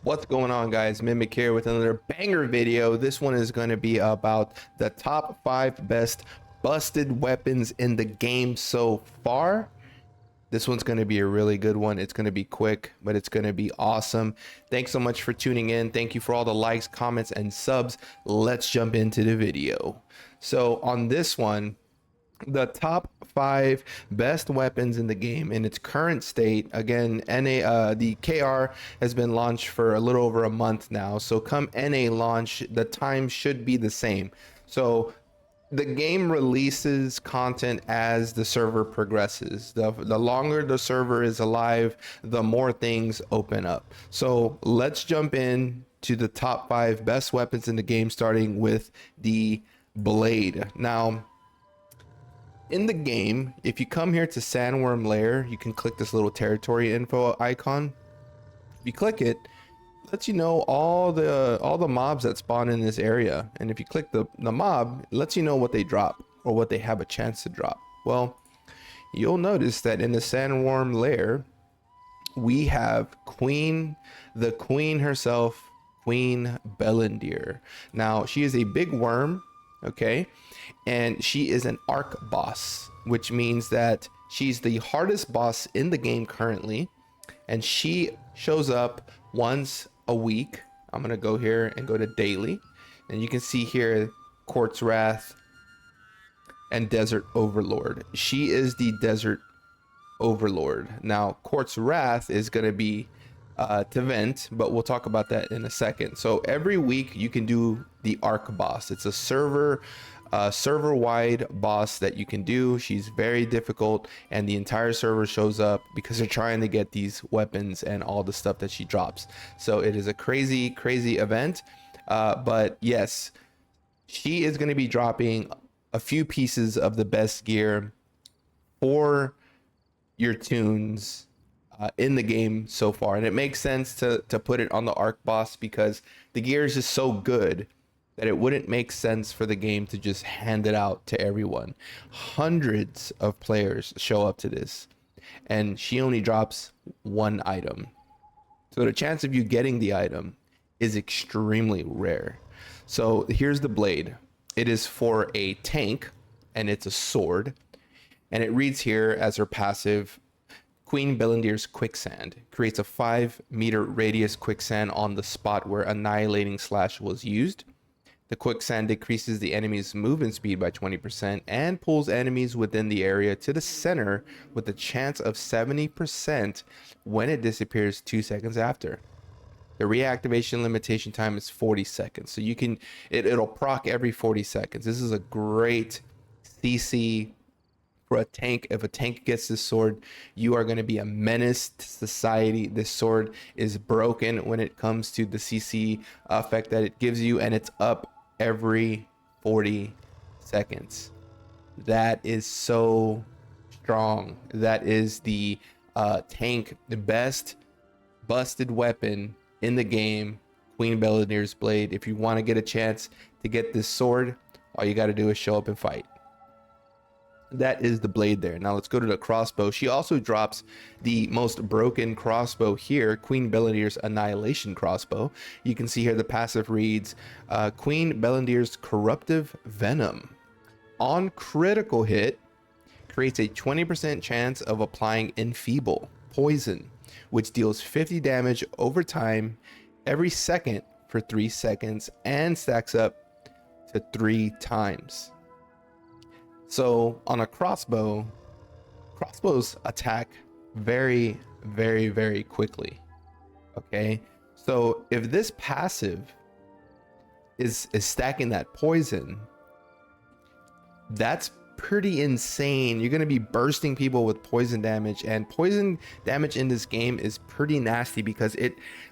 What's going on, guys? Mimic here with another banger video. This one is going to be about the top 5 best busted weapons in the game so far. This one's going to be a really good one. It's going to be quick, but it's going to be awesome. Thanks so much for tuning in. Thank you for all the likes, comments, and subs. Let's jump into the video. So on this one, the top 5 best weapons in the game in its current state. Again, the KR has been launched for a little over a month now, so come NA launch the time should be the same. So the game releases content as the server progresses. The longer the server is alive, the more things open up. So let's jump in to the top 5 best weapons in the game, starting with the blade. Now, in the game, if you come here to Sandworm Lair, you can click this little territory info icon. If you click it, lets you know all the mobs that spawn in this area. And if you click the mob, it lets you know what they drop or what they have a chance to drop. Well, you'll notice that in the Sandworm Lair, we have the queen herself, Queen Bellander. Now, she is a big worm, okay, and she is an arc boss, which means that she's the hardest boss in the game currently, and she shows up once a week. I'm gonna go here and go to daily, and you can see here Quartz Wrath and Desert Overlord. She is the Desert Overlord. Now Quartz Wrath is gonna be to vent, but we'll talk about that in a second. So every week you can do the arc boss. It's a server-wide boss that you can do. She's very difficult, and the entire server shows up because they're trying to get these weapons and all the stuff that she drops. So it is a crazy event, but yes, she is going to be dropping a few pieces of the best gear for your tunes in the game so far, and it makes sense to put it on the arc boss because the gear is just so good that it wouldn't make sense for the game to just hand it out to everyone. Hundreds of players show up to this, and she only drops one item, so the chance of you getting the item is extremely rare. So here's the blade. It is for a tank, and it's a sword, and it reads here as her passive: Queen Bellander's Quicksand creates a 5-meter radius quicksand on the spot where Annihilating Slash was used. The quicksand decreases the enemy's movement speed by 20% and pulls enemies within the area to the center with a chance of 70% when it disappears 2 seconds after. The reactivation limitation time is 40 seconds. So you can, it'll proc every 40 seconds. This is a great CC for a tank. If a tank gets this sword, you are going to be a menace to society. This sword is broken when it comes to the CC effect that it gives you, and it's up every 40 seconds. That is so strong. That is the tank, the best busted weapon in the game, Queen Bellander's blade. If you want to get a chance to get this sword, all you got to do is show up and fight. That is the blade there. Now let's go to the crossbow. She also drops the most broken crossbow here, Queen Bellander's Annihilation crossbow. You can see here the passive reads, Queen Bellander's Corruptive Venom. On critical hit, creates a 20% chance of applying Enfeeble Poison, which deals 50 damage over time every second for 3 seconds and stacks up to 3 times. So on a crossbows attack very quickly. Okay, so if this passive is stacking that poison, that's pretty insane. You're going to be bursting people with poison damage, and poison damage in this game is pretty nasty because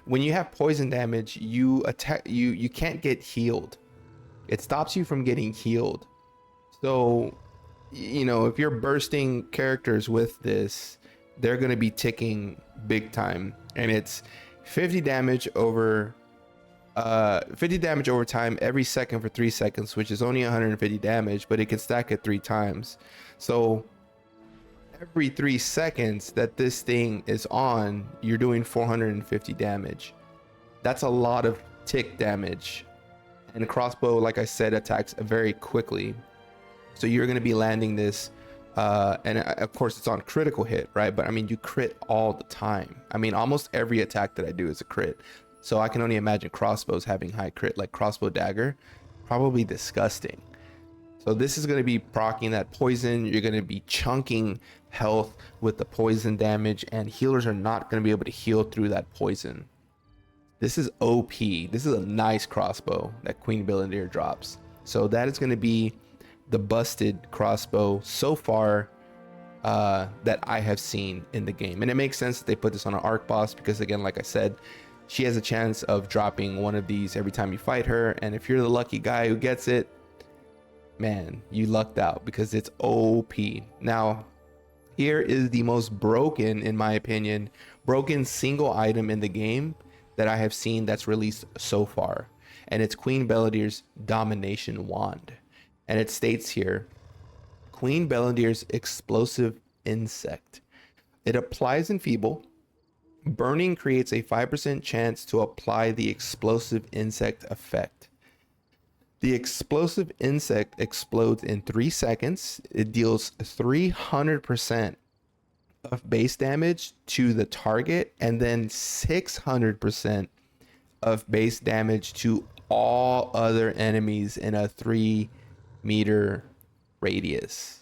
when you have poison damage, you can't get healed. It stops you from getting healed. So you know, if you're bursting characters with this, they're going to be ticking big time, and it's 50 damage over time every second for 3 seconds, which is only 150 damage, but it can stack it 3 times. So every 3 seconds that this thing is on, you're doing 450 damage. That's a lot of tick damage. And crossbow, like I said, attacks very quickly. So you're going to be landing this, and of course it's on critical hit, right? But I mean, you crit all the time. I mean, almost every attack that I do is a crit. So I can only imagine crossbows having high crit, like crossbow dagger, probably disgusting. So this is going to be proccing that poison. You're going to be chunking health with the poison damage, and healers are not going to be able to heal through that poison. This is OP. This is a nice crossbow that Queen Bellander drops. So that is going to be the busted crossbow so far that I have seen in the game. And it makes sense that they put this on an arc boss because, again, like I said, she has a chance of dropping one of these every time you fight her. And if you're the lucky guy who gets it, man, you lucked out because it's OP. Now, here is the most broken, in my opinion, broken single item in the game that I have seen that's released so far. And it's Queen Bellander's Domination Wand. And it states here, Queen Bellander's Explosive Insect. It applies Enfeeble. Burning creates a 5% chance to apply the Explosive Insect effect. The Explosive Insect explodes in 3 seconds. It deals 300% of base damage to the target and then 600% of base damage to all other enemies in a 3-meter radius.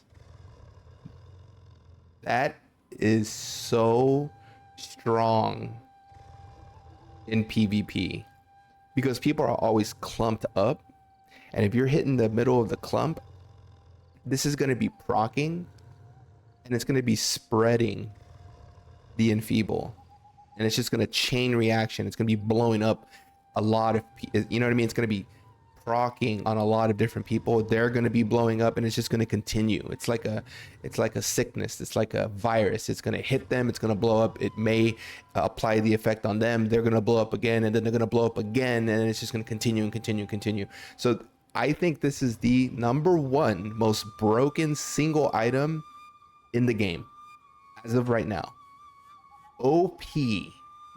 That is so strong in PvP because people are always clumped up. And if you're hitting the middle of the clump, this is going to be proccing and it's going to be spreading the Enfeeble. And it's just going to chain reaction. It's going to be blowing up a lot of, you know what I mean? It's going to be proccing on a lot of different people. They're going to be blowing up and it's just going to continue. It's like a sickness. It's like a virus. It's going to hit them. It's going to blow up. It may apply the effect on them. They're going to blow up again and then they're going to blow up again. And it's just going to continue and continue and continue. So I think this is the #1 most broken single item in the game as of right now. OP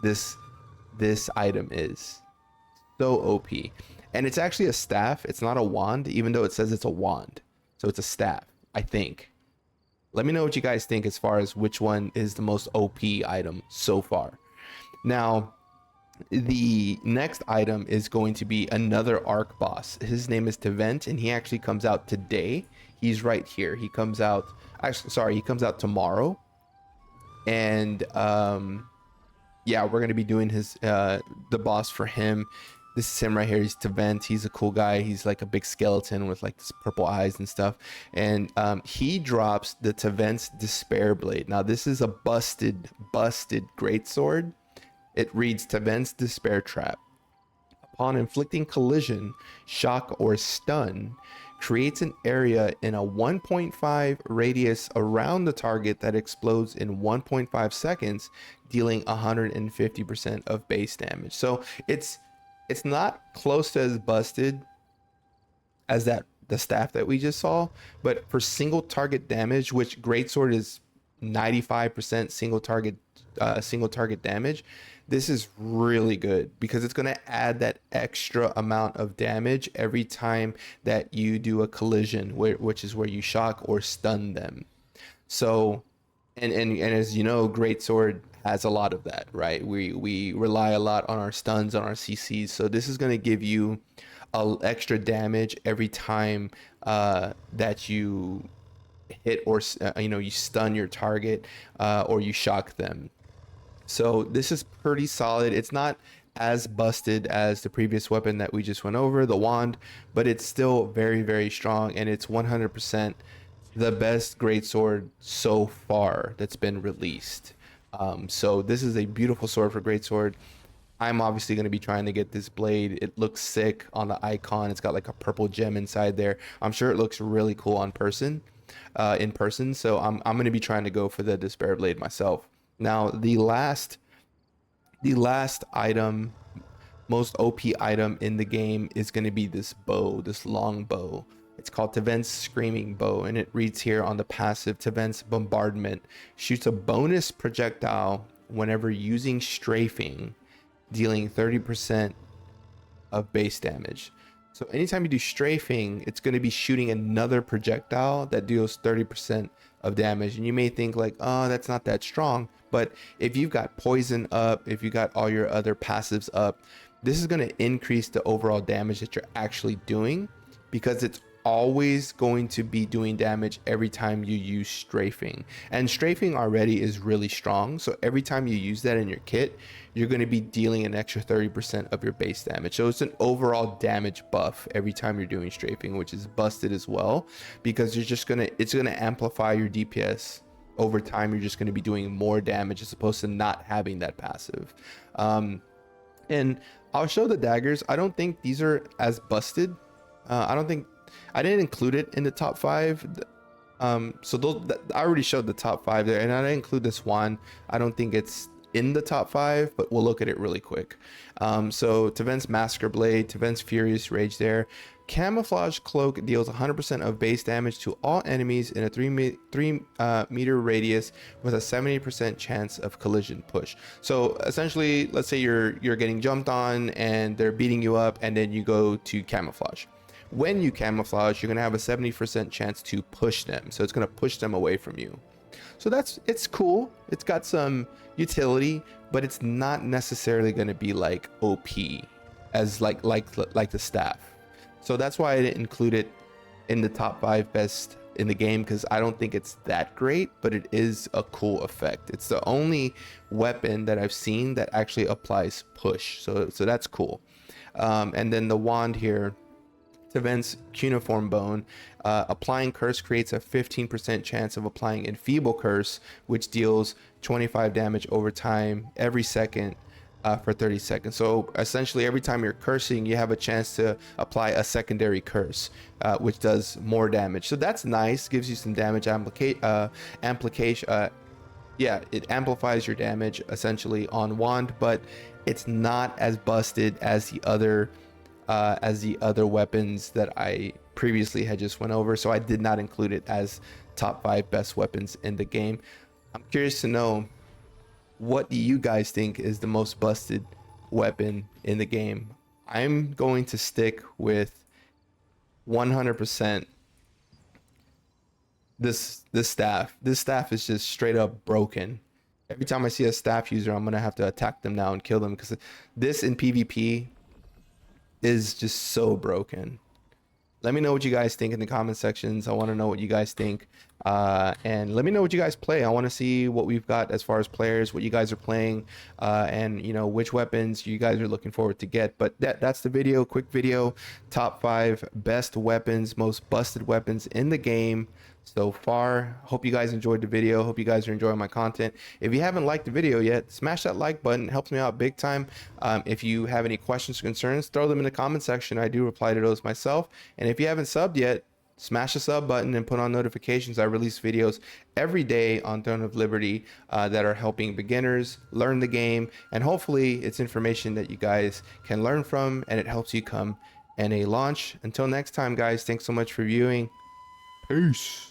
this item is so OP. And it's actually a staff. It's not a wand, even though it says it's a wand. So it's a staff, I think. Let me know what you guys think as far as which one is the most OP item so far. Now, the next item is going to be another arc boss. His name is Tevent, and he actually comes out today. He's right here. He comes out, he comes out tomorrow. And yeah, we're gonna be doing his the boss for him. This is him right here. He's Tevent. He's a cool guy. He's like a big skeleton with like this purple eyes and stuff. And he drops the Tevent's Despair Blade. Now this is a busted greatsword. It reads Tevent's Despair Trap. Upon inflicting collision, shock, or stun, creates an area in a 1.5 radius around the target that explodes in 1.5 seconds, dealing 150% of base damage. So it's not close to as busted as the staff that we just saw, but for single target damage, which greatsword is 95% single target damage, this is really good because it's going to add that extra amount of damage every time that you do a collision, which is where you shock or stun them. So, and as you know, greatsword has a lot of that, right? We rely a lot on our stuns, on our CCs. So this is going to give you extra damage every time that you hit or you stun your target or you shock them. So this is pretty solid. It's not as busted as the previous weapon that we just went over, the wand, but it's still very, very strong, and it's 100% the best greatsword so far that's been released. So this is a beautiful sword for greatsword. I'm obviously going to be trying to get this blade. It looks sick on the icon. It's got like a purple gem inside there. I'm sure it looks really cool in person. So I'm going to be trying to go for the Despair Blade myself. Now, the last item, most OP item in the game is going to be this bow, this long bow. It's called Tevent's Screaming Bow, and it reads here on the passive, Tevent's Bombardment shoots a bonus projectile whenever using strafing. dealing 30% of base damage. So anytime you do strafing, it's going to be shooting another projectile that deals 30% of damage. And you may think like, oh, that's not that strong. But if you've got poison up, if you got all your other passives up, this is going to increase the overall damage that you're actually doing, because it's always going to be doing damage every time you use strafing. And strafing already is really strong, so every time you use that in your kit, you're going to be dealing an extra 30% of your base damage. So it's an overall damage buff every time you're doing strafing, which is busted as well, because it's going to amplify your DPS over time. You're just going to be doing more damage as opposed to not having that passive. And I'll show the daggers. I don't think these are as busted. I didn't include it in the top 5. So I already showed the top 5 there, and I didn't include this one. I don't think it's in the top 5, but we'll look at it really quick. So Tevent's Massacre Blade, Tevent's Furious Rage there. Camouflage Cloak deals 100% of base damage to all enemies in a 3 meter radius with a 70% chance of collision push. So essentially, let's say you're getting jumped on and they're beating you up, and then you go to camouflage. When you camouflage, you're going to have a 70% chance to push them. So it's going to push them away from you. So it's cool. It's got some utility, but it's not necessarily going to be like OP as like the staff. So that's why I didn't include it in the top 5 best in the game, because I don't think it's that great, but it is a cool effect. It's the only weapon that I've seen that actually applies push. So that's cool. And then the wand here, Tevent's Cuneiform Bone. Applying Curse creates a 15% chance of applying Enfeeble Curse, which deals 25 damage over time every second for 30 seconds. So essentially, every time you're cursing, you have a chance to apply a secondary curse, which does more damage. So that's nice, gives you some damage amplification. Yeah, it amplifies your damage essentially on wand, but it's not as busted as the other weapons that I previously had just went over. So I did not include it as top 5 best weapons in the game. I'm curious to know, what do you guys think is the most busted weapon in the game? I'm going to stick with 100% this staff. This staff is just straight up broken. Every time I see a staff user, I'm gonna have to attack them now and kill them, because this in PvP is just so broken. Let me know what you guys think in the comment sections. I want to know what you guys think, and let me know what you guys play. I want to see what we've got as far as players, what you guys are playing, and you know, which weapons you guys are looking forward to get. But that's the video. Quick video, top 5 best weapons, most busted weapons in the game so far. Hope you guys enjoyed the video. Hope you guys are enjoying my content. If you haven't liked the video yet, smash that like button. It helps me out big time. If you have any questions or concerns, throw them in the comment section. I do reply to those myself. And if you haven't subbed yet, smash the sub button and put on notifications. I release videos every day on Throne of Liberty that are helping beginners learn the game, and hopefully it's information that you guys can learn from and it helps you come NA launch. Until next time, guys, thanks so much for viewing. Peace.